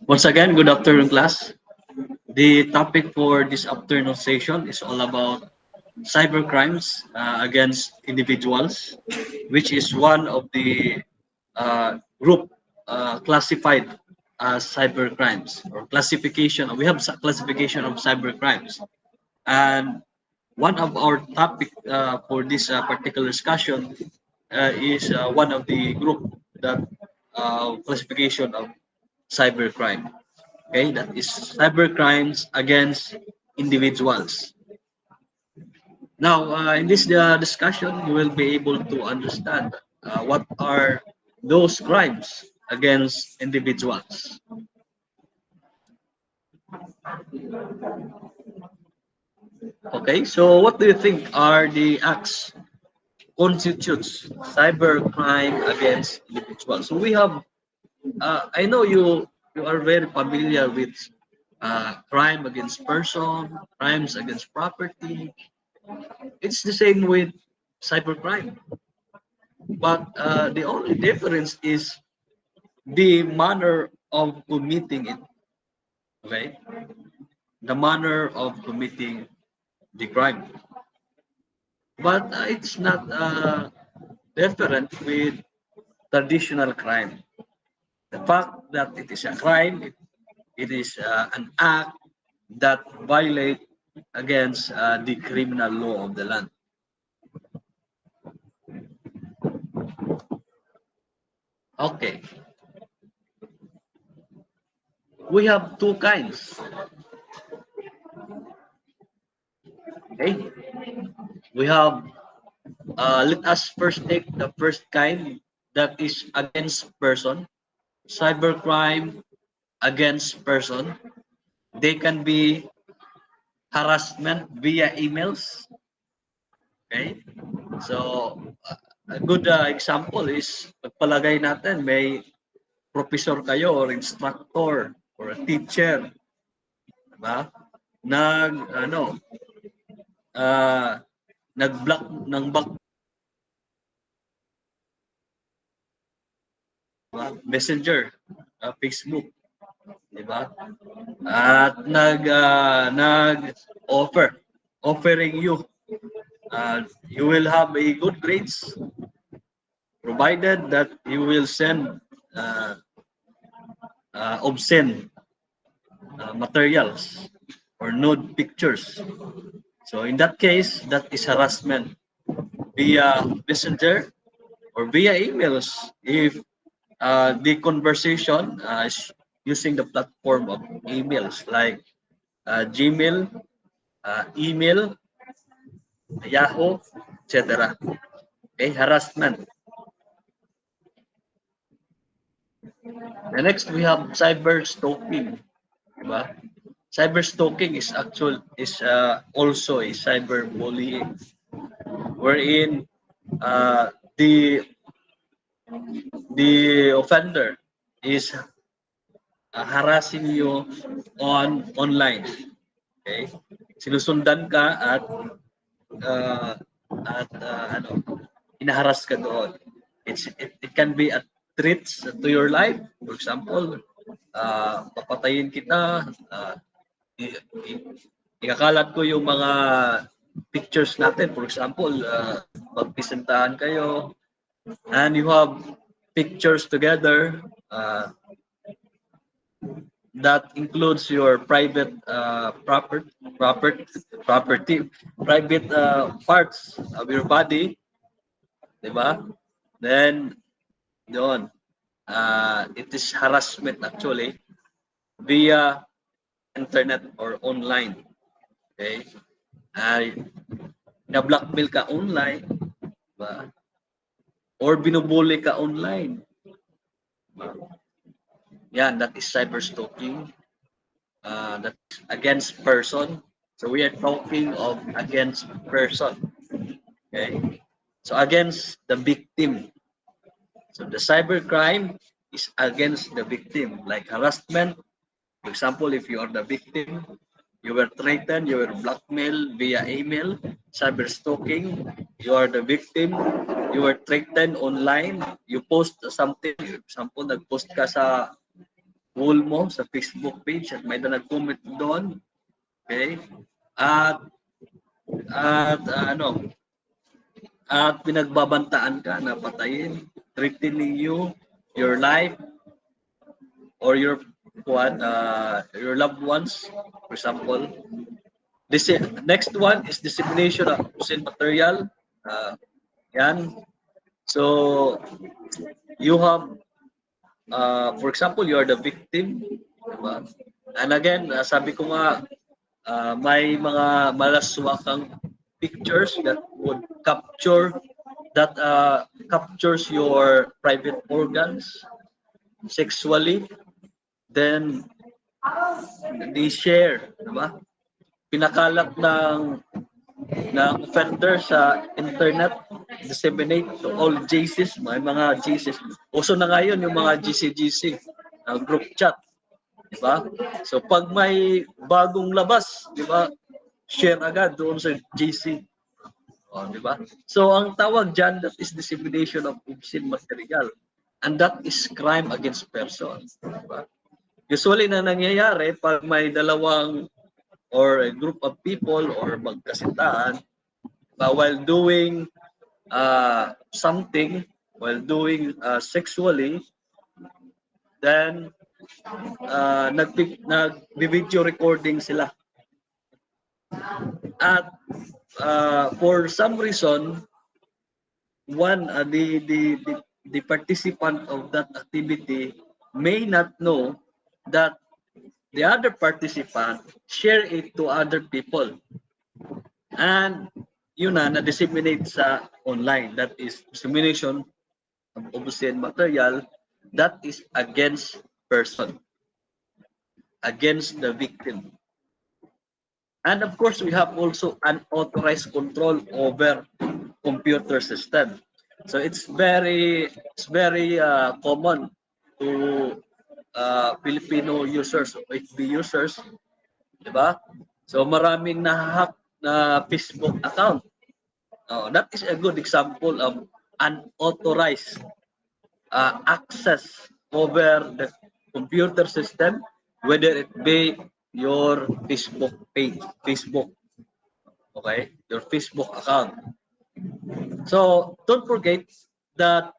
Once again, good afternoon, class. The topic for this afternoon session is all about cybercrimes against individuals, which is one of the group classified as cybercrimes or classification. We have classification of cybercrimes, and one of our topic for this particular discussion is one of the group that classification of cybercrime. Okay, that is cybercrimes against individuals. Now, in this discussion, you will be able to understand what are those crimes against individuals. Okay, so what do you think are the acts constitutes cybercrime against individuals? So we have, I know you are very familiar with crime against person, crimes against property. It's the same with cybercrime, but the only difference is the manner of committing it. Okay, the manner of committing the crime, but it's not different with traditional crime. The fact that it is a crime, it is an act that violate against the criminal law of the land. Okay, we have two kinds. Okay, we have. Let us first take the first kind, that is against person. Cybercrime against person. They can be harassment via emails. Okay, so a good example is pagpalagay natin may professor kayo or instructor or a teacher, diba? Nag ano uh, nag-block ng back, diba? Messenger, Facebook, di ba? At nag offering you, you will have a good grades provided that you will send uh, obscene materials or nude pictures. So in that case, that is harassment via messenger or via emails if the conversation is using the platform of emails like Gmail, email, Yahoo, etc. Okay, harassment. The next we have cyber stalking. Diba? Cyber stalking is also a cyber bullying, wherein uh, the the offender is harassing you online. Okay? Sinusundan ka uh, ano, inaharas ka doon. It can be a threats to your life. For example, papatayin kita, i- i- ikakalat ko yung mga pictures natin. For example, magpisentahan kayo and you have pictures together that includes your private property, private parts of your body, di ba? Then, yun, it is harassment actually via internet or online. Okay? Na-blackmail ka online, diba? Or binubuli ka online. Diba? Yan, that is cyber stalking. That's against person. So we are talking of against person. Okay? So against the victim. So the cybercrime is against the victim, like harassment. For example, if you are the victim, You were threatened, you were blackmailed via email, cyber stalking, you are the victim, you were threatened online, you post something, example, nag-post ka sa wall mo, sa Facebook page, at may na nag-comment doon, okay? At, ano, at pinagbabantaan ka na patayin, threatening you, your life, or your loved ones, for example. This next one is dissemination of obscene material. Yan. So you have, for example, you are the victim, diba? And again, sabi ko nga, may mga malaswakang pictures that would captures your private organs sexually, then they share, diba? Pinakalat ng offender sa internet, disseminate to all GCs, may mga GCs. Uso na ngayon yung mga GC group chat, di ba? So pag may bagong labas, di ba? Share agad doon sa GC. O, di ba? So ang tawag diyan, that is dissemination of obscene material. And that is crime against person. Di ba? Usually na nangyayari pag may dalawang or a group of people or magkasintahan, while doing something, while doing sexually, then nag-video recording sila. At for some reason, the participant of that activity may not know that the other participant share it to other people. And yun na-disseminate sa online. That is dissemination of obscene material that is against person, against the victim. And of course, we have also unauthorized control over computer system. So it's very common to Filipino users, HB users, di ba? So maraming nahahack na Facebook account. That is a good example of unauthorized access over the computer system, whether it be your Facebook page, okay, your Facebook account. So don't forget that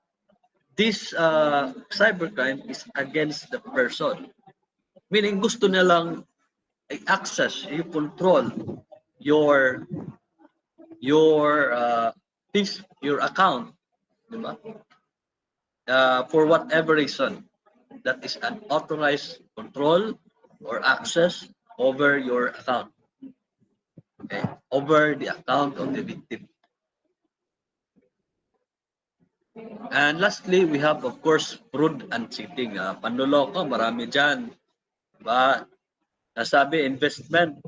this cybercrime is against the person. Meaning gusto nilang i-access, you control your your account, di ba? For whatever reason, that is an authorized control or access over your account, okay, over the account of the victim. And lastly, we have, of course, fraud and cheating. Panloloko, marami dyan. Diba? Nasabi, investment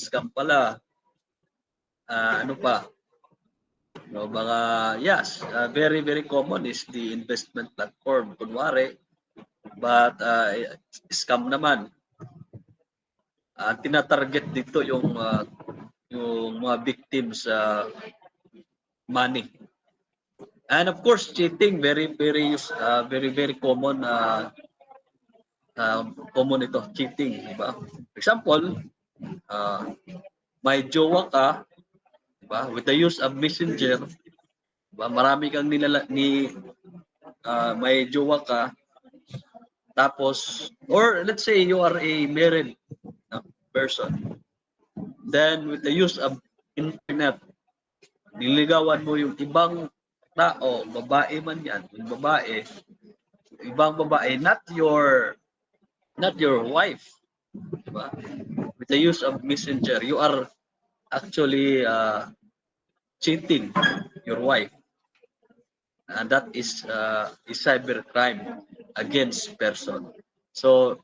scam pala. Ano pa? No, mga, yes, very, very common is the investment platform. Kunwari, but scam naman. Tinatarget dito yung mga victims money. And of course, cheating, very common common ito, cheating, di ba? For example, may jowa ka, di ba? With the use of messenger, di ba? Marami kang may jowa ka, tapos, or let's say you are a married person, then with the use of internet, niligawan mo yung ibang tao, babae man yan, yung babae, ibang babae, not your wife, diba? With the use of messenger, you are actually cheating your wife, and that is cybercrime against person. So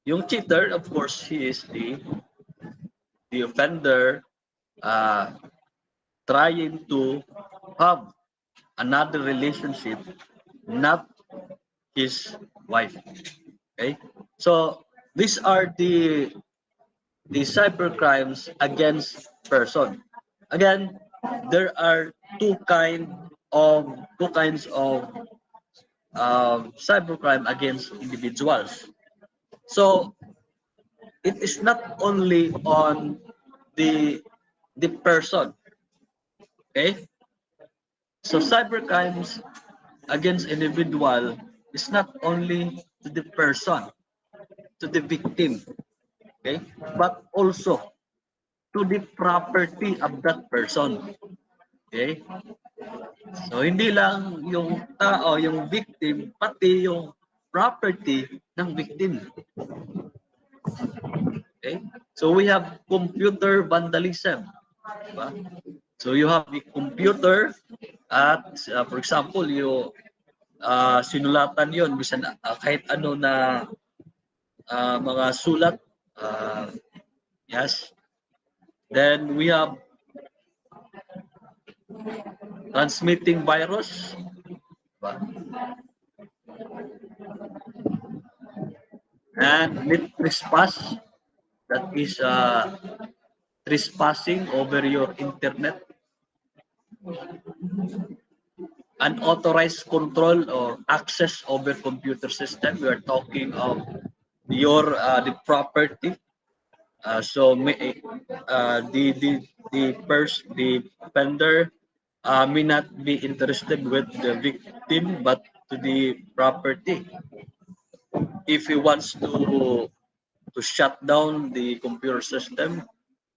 yung cheater, of course, he is the offender trying to have another relationship, not his wife. Okay, so these are the the cybercrimes against person. Again, there are two kinds of cybercrime against individuals. So it is not only on the the person. Okay, so cybercrimes against individual is not only to the person, to the victim, okay, but also to the property of that person. Okay? So hindi lang yung tao, yung victim, pati yung property ng victim. Okay? So we have computer vandalism. Diba? So you have the computer at for example, sinulatan yon bisan kahit ano na mga sulat. Yes. Then we have transmitting virus. Diba? And net trespass, that is trespassing over your internet. Unauthorized control or access over computer system. We are talking of your the property. So the offender may not be interested with the victim but to the property. If he wants to shut down the computer system,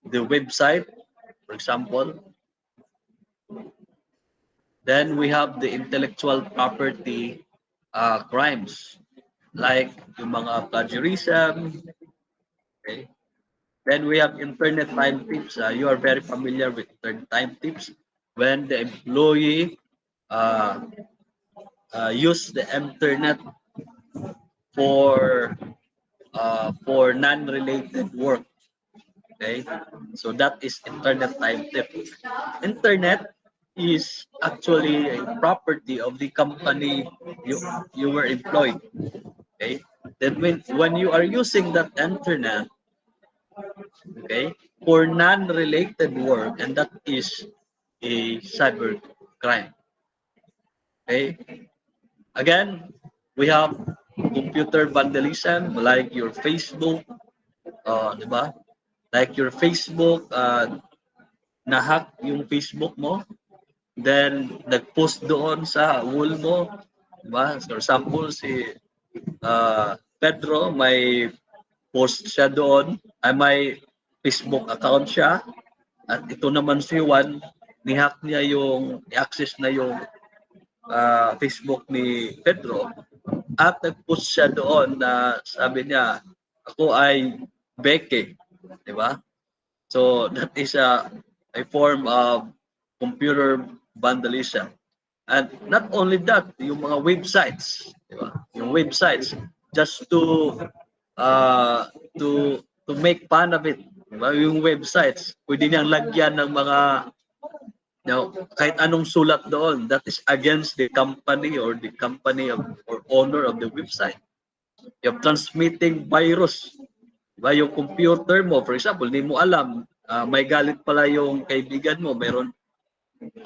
the website, for example, then we have the intellectual property crimes like yung mga plagiarism. Okay. Then we have internet time tips. You are very familiar with internet time tips when the employee uh, use the internet for non-related work. Okay, so that is internet time tip. Internet is actually a property of the company you were employed. Okay, then when you are using that internet, okay, for non-related work, and that is a cyber crime. Okay, again, we have computer vandalism like your Facebook, di ba? Like your Facebook, na-hack yung Facebook mo, then nag-post doon sa wall mo, di ba? For example, si Pedro, may post siya doon, ay may Facebook account siya, at ito naman si Juan, ni-hack niya yung, i-access na yung Facebook ni Pedro, at nag-post siya doon na sabi niya, ako ay Beke, di ba? So that is a form of computer vandalism. And not only that, yung mga websites, di ba? Yung websites, just uh, to make fun of it. Di ba? Yung websites, pwede niyang lagyan ng mga kahit anong sulat doon that is against the company or the company of, or owner of the website. You have transmitting virus. Diba? Yung computer mo, for example, hindi mo alam, may galit pala yung kaibigan mo, meron,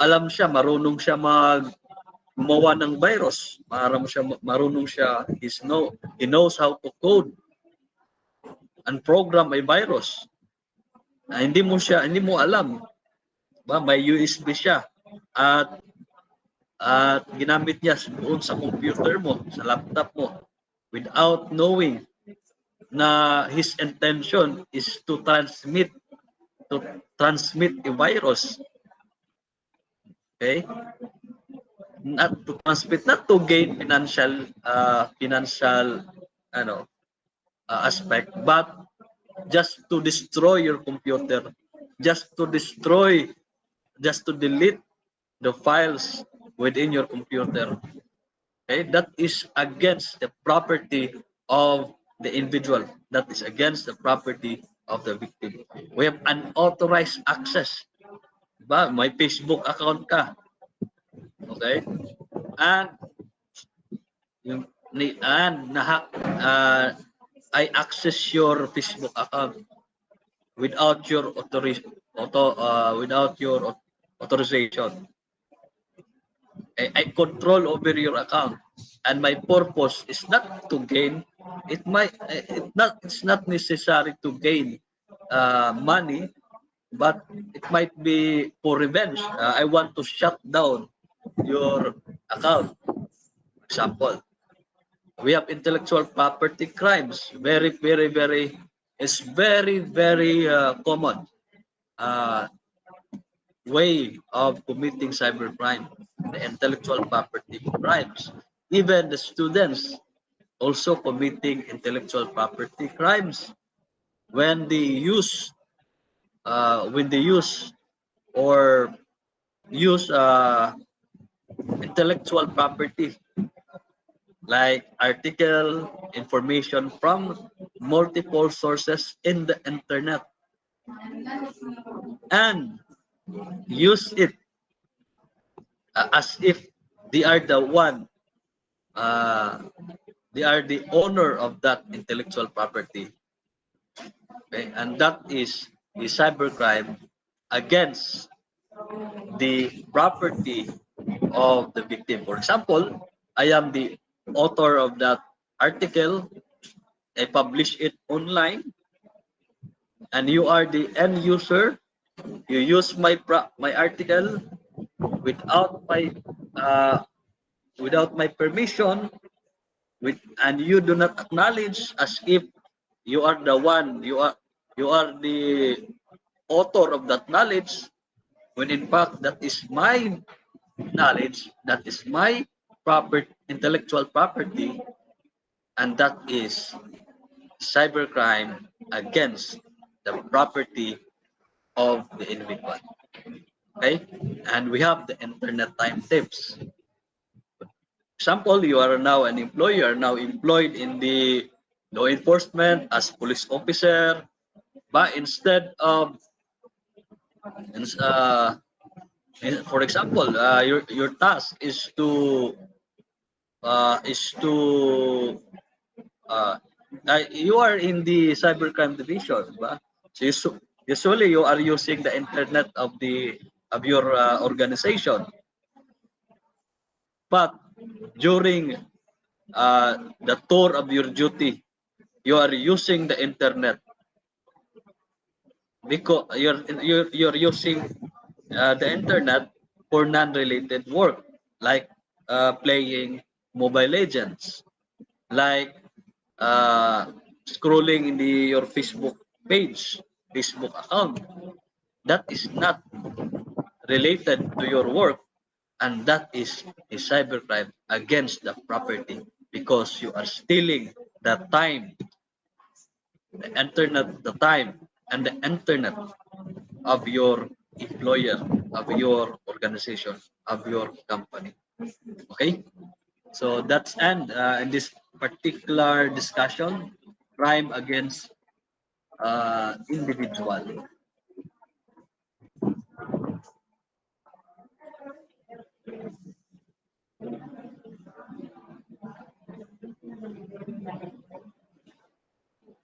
alam siya, marunong siya gumawa ng virus. Marunong siya, he knows how to code and program a virus. Hindi mo alam. Diba? May USB siya. At ginamit niya doon sa computer mo, sa laptop mo, without knowing na his intention is to transmit a virus. Okay? Not to transmit, not to gain financial aspect, but just to destroy your computer, just to delete the files within your computer. Okay, that is against the property of the individual. That is against the property of the victim. We have unauthorized access. Diba? May Facebook account ka. Okay? And I access your Facebook account. without your without your authorization. I control over your account, and my purpose is not to gain. It's not necessary to gain money, but it might be for revenge. I want to shut down your account. Example, we have intellectual property crimes. It's very common uh, way of committing cybercrime, the intellectual property crimes. Even the students also committing intellectual property crimes when they use or use intellectual property like article information from multiple sources in the internet and use it as if they are the one uh, they are the owner of that intellectual property, okay? And that is the cybercrime against the property of the victim. For example, I am the author of that article. I publish it online, and you are the end user. You use my article without my uh, without my permission, and you do not acknowledge as if you are the one. You are the author of that knowledge, when in fact that is my knowledge, that is my proper intellectual property, and that is cybercrime against the property of the individual. Okay, and we have the internet time tips. Example, you are now an employee, you are now employed in the law enforcement as police officer, but instead of uh, for example, your task is to uh, you are in the cybercrime division, ba? So usually you are using the internet of your organization, but during the tour of your duty, you are using the internet because you're using the internet for non-related work like playing Mobile Legends, like scrolling in your Facebook account. That is not related to your work, and that is a cybercrime against the property because you are stealing the time, the time and the internet of your employer, of your organization, of your company. Okay, so that's end in this particular discussion, crime against individual.